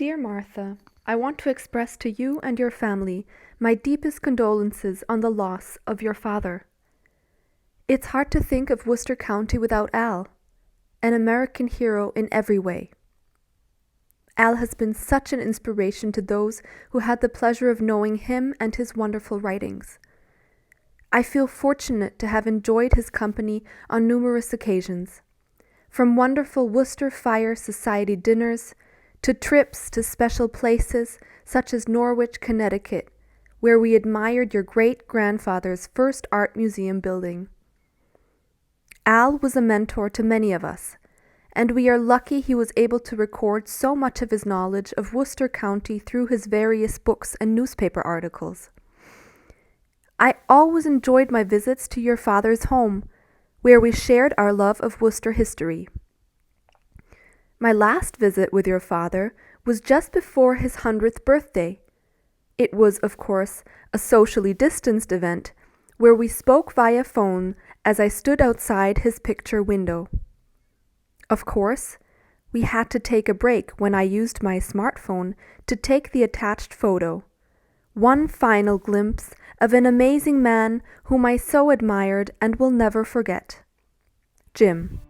Dear Martha, I want to express to you and your family my deepest condolences on the loss of your father. It's hard to think of Worcester County without Al, an American hero in every way. Al has been such an inspiration to those who had the pleasure of knowing him and his wonderful writings. I feel fortunate to have enjoyed his company on numerous occasions, from wonderful Worcester Fire Society dinners to trips to special places such as Norwich, Connecticut, where we admired your great-grandfather's first art museum building. Al was a mentor to many of us, and we are lucky he was able to record so much of his knowledge of Worcester County through his various books and newspaper articles. I always enjoyed my visits to your father's home, where we shared our love of Worcester history. My last visit with your father was just before his 100th birthday. It was, of course, a socially distanced event where we spoke via phone as I stood outside his picture window. Of course, we had to take a break when I used my smartphone to take the attached photo. One final glimpse of an amazing man whom I so admired and will never forget. Jim.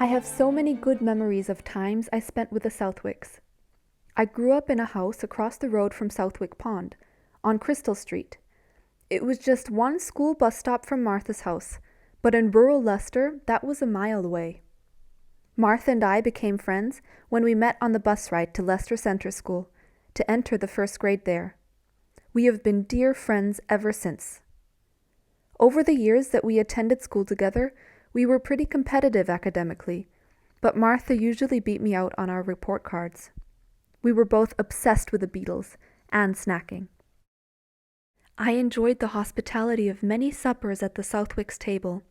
I have so many good memories of times I spent with the Southwicks. I grew up in a house across the road from Southwick Pond, on Crystal Street. It was just one school bus stop from Martha's house, but in rural Leicester, that was a mile away. Martha and I became friends when we met on the bus ride to Leicester Centre School to enter the first grade there. We have been dear friends ever since. Over the years that we attended school together, we were pretty competitive academically, but Martha usually beat me out on our report cards. We were both obsessed with the Beatles and snacking. I enjoyed the hospitality of many suppers at the Southwick's table.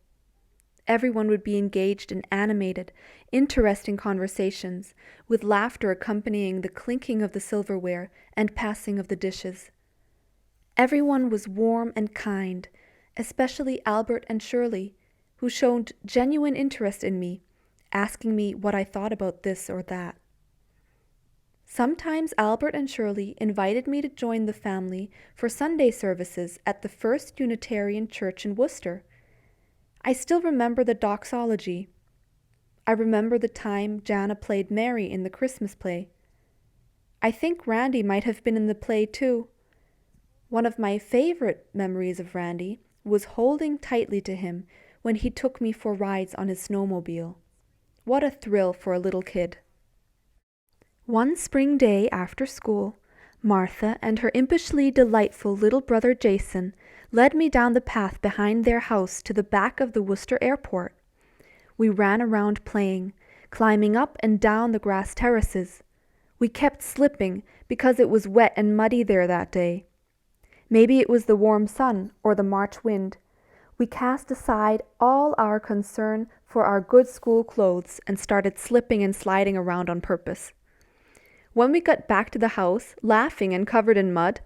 Everyone would be engaged in animated, interesting conversations, with laughter accompanying the clinking of the silverware and passing of the dishes. Everyone was warm and kind, especially Albert and Shirley, who showed genuine interest in me, asking me what I thought about this or that. Sometimes Albert and Shirley invited me to join the family for Sunday services at the First Unitarian Church in Worcester. I still remember the doxology. I remember the time Jana played Mary in the Christmas play. I think Randy might have been in the play too. One of my favorite memories of Randy was holding tightly to him when he took me for rides on his snowmobile. What a thrill for a little kid. One spring day after school, Martha and her impishly delightful little brother Jason led me down the path behind their house to the back of the Worcester Airport. We ran around playing, climbing up and down the grass terraces. We kept slipping because it was wet and muddy there that day. Maybe it was the warm sun or the March wind. We cast aside all our concern for our good school clothes and started slipping and sliding around on purpose. When we got back to the house, laughing and covered in mud,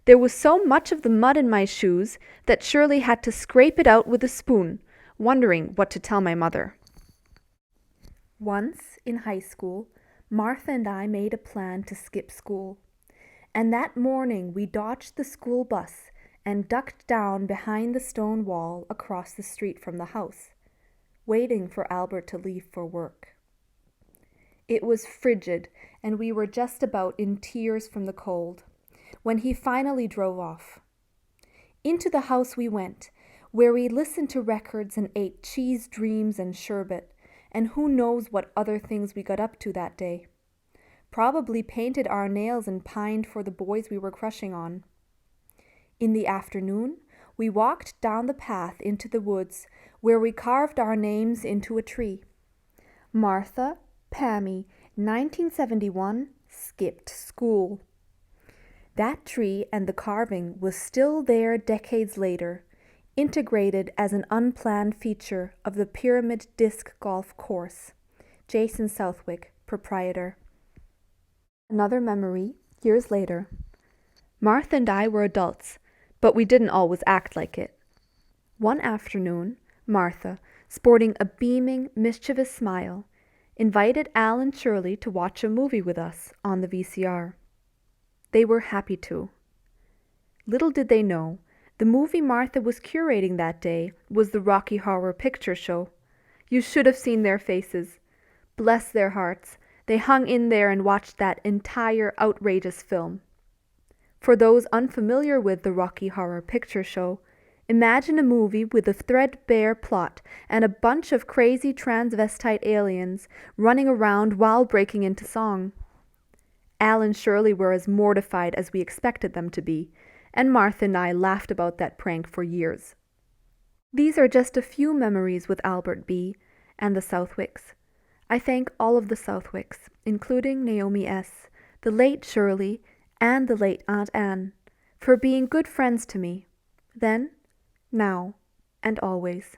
there was so much of the mud in my shoes that Shirley had to scrape it out with a spoon, wondering what to tell my mother. Once, in high school, Martha and I made a plan to skip school. And that morning we dodged the school bus and ducked down behind the stone wall across the street from the house, waiting for Albert to leave for work. It was frigid, and we were just about in tears from the cold when he finally drove off. Into the house we went, where we listened to records and ate cheese dreams and sherbet, and who knows what other things we got up to that day. Probably painted our nails and pined for the boys we were crushing on. In the afternoon, we walked down the path into the woods, where we carved our names into a tree. Martha, Pammy, 1971, skipped school. That tree and the carving was still there decades later, integrated as an unplanned feature of the Pyramid Disc Golf Course. Jason Southwick, proprietor. Another memory, years later. Martha and I were adults, but we didn't always act like it. One afternoon, Martha, sporting a beaming, mischievous smile, invited Al and Shirley to watch a movie with us on the VCR. They were happy to. Little did they know, the movie Martha was curating that day was the Rocky Horror Picture Show. You should have seen their faces. Bless their hearts. They hung in there and watched that entire outrageous film. For those unfamiliar with the Rocky Horror Picture Show, imagine a movie with a threadbare plot and a bunch of crazy transvestite aliens running around while breaking into song. Al and Shirley were as mortified as we expected them to be, and Martha and I laughed about that prank for years. These are just a few memories with Albert B. and the Southwicks. I thank all of the Southwicks, including Naomi S., the late Shirley, and the late Aunt Anne, for being good friends to me, then, now, and always.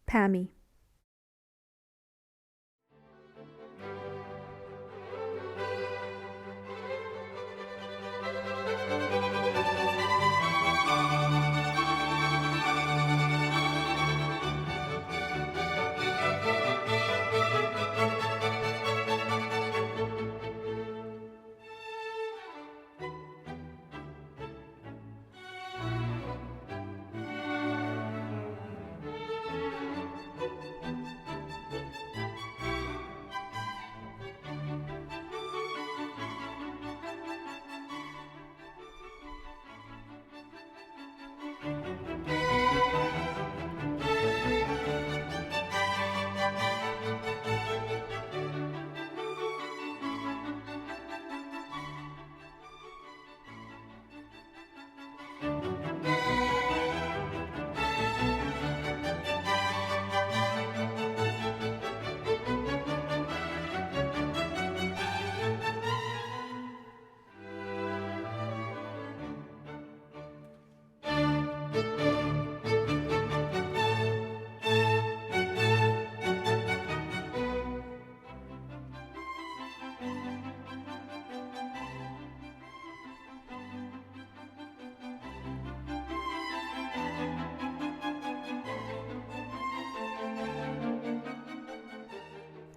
Pammy.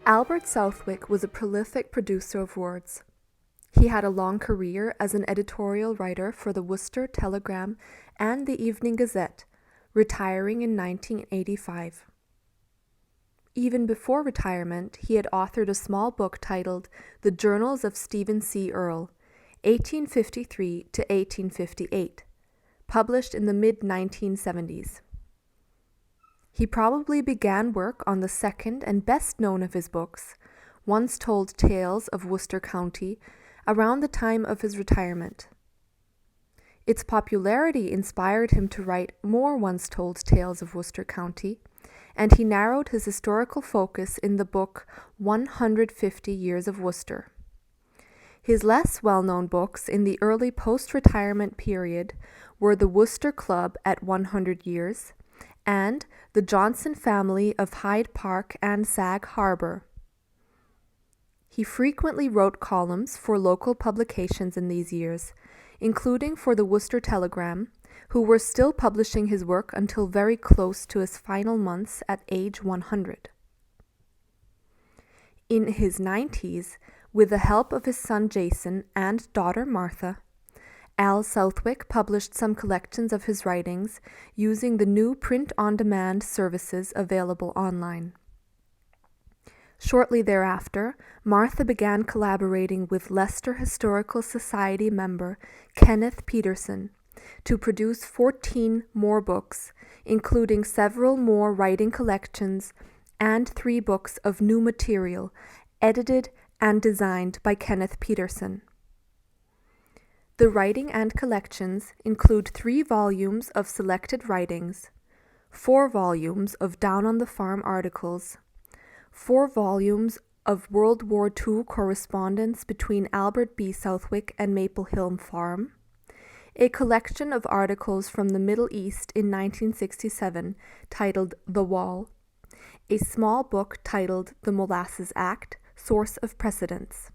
Albert Southwick was a prolific producer of words. He had a long career as an editorial writer for the Worcester Telegram and the Evening Gazette, retiring in 1985. Even before retirement, he had authored a small book titled The Journals of Stephen C. Earle, 1853 to 1858, published in the mid-1970s. He probably began work on the second and best known of his books, Once Told Tales of Worcester County, around the time of his retirement. Its popularity inspired him to write more Once Told Tales of Worcester County, and he narrowed his historical focus in the book 150 Years of Worcester. His less well-known books in the early post-retirement period were The Worcester Club at 100 Years and The Johnson Family of Hyde Park and Sag Harbor. He frequently wrote columns for local publications in these years, including for the Worcester Telegram, who were still publishing his work until very close to his final months at age 100. In his 90s, with the help of his son Jason and daughter Martha, Al Southwick published some collections of his writings using the new print-on-demand services available online. Shortly thereafter, Martha began collaborating with Leicester Historical Society member Kenneth Peterson to produce 14 more books, including several more writing collections and 3 books of new material edited and designed by Kenneth Peterson. The writing and collections include 3 volumes of selected writings, 4 volumes of Down on the Farm articles, 4 volumes of World War II correspondence between Albert B. Southwick and Maple Hill Farm, a collection of articles from the Middle East in 1967 titled The Wall, a small book titled The Molasses Act, Source of Precedents.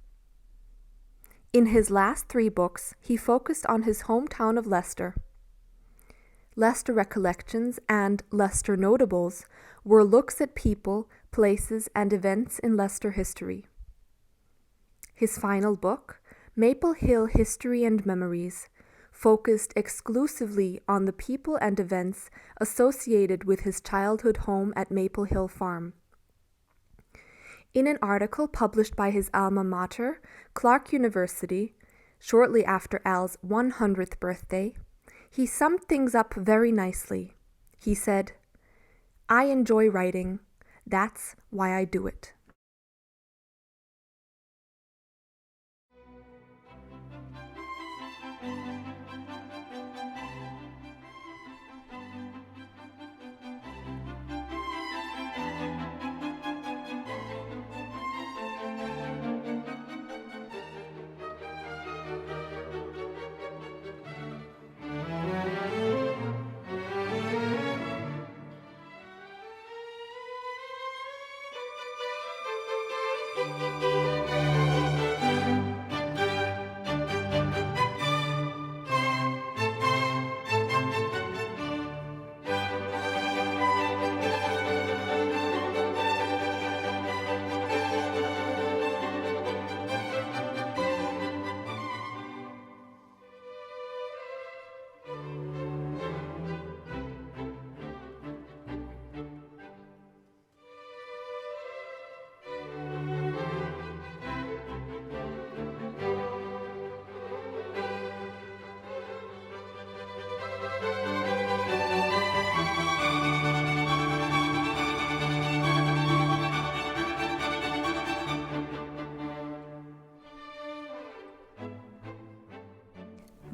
In his last 3 books, he focused on his hometown of Leicester. Leicester Recollections and Leicester Notables were looks at people, places, and events in Leicester history. His final book, Maple Hill History and Memories, focused exclusively on the people and events associated with his childhood home at Maple Hill Farm. In an article published by his alma mater, Clark University, shortly after Al's 100th birthday, he summed things up very nicely. He said, "I enjoy writing. That's why I do it."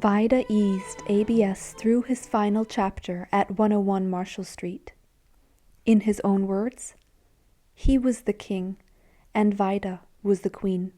Vida eased ABS through his final chapter at 101 Marshall Street. In his own words, he was the king and Vida was the queen.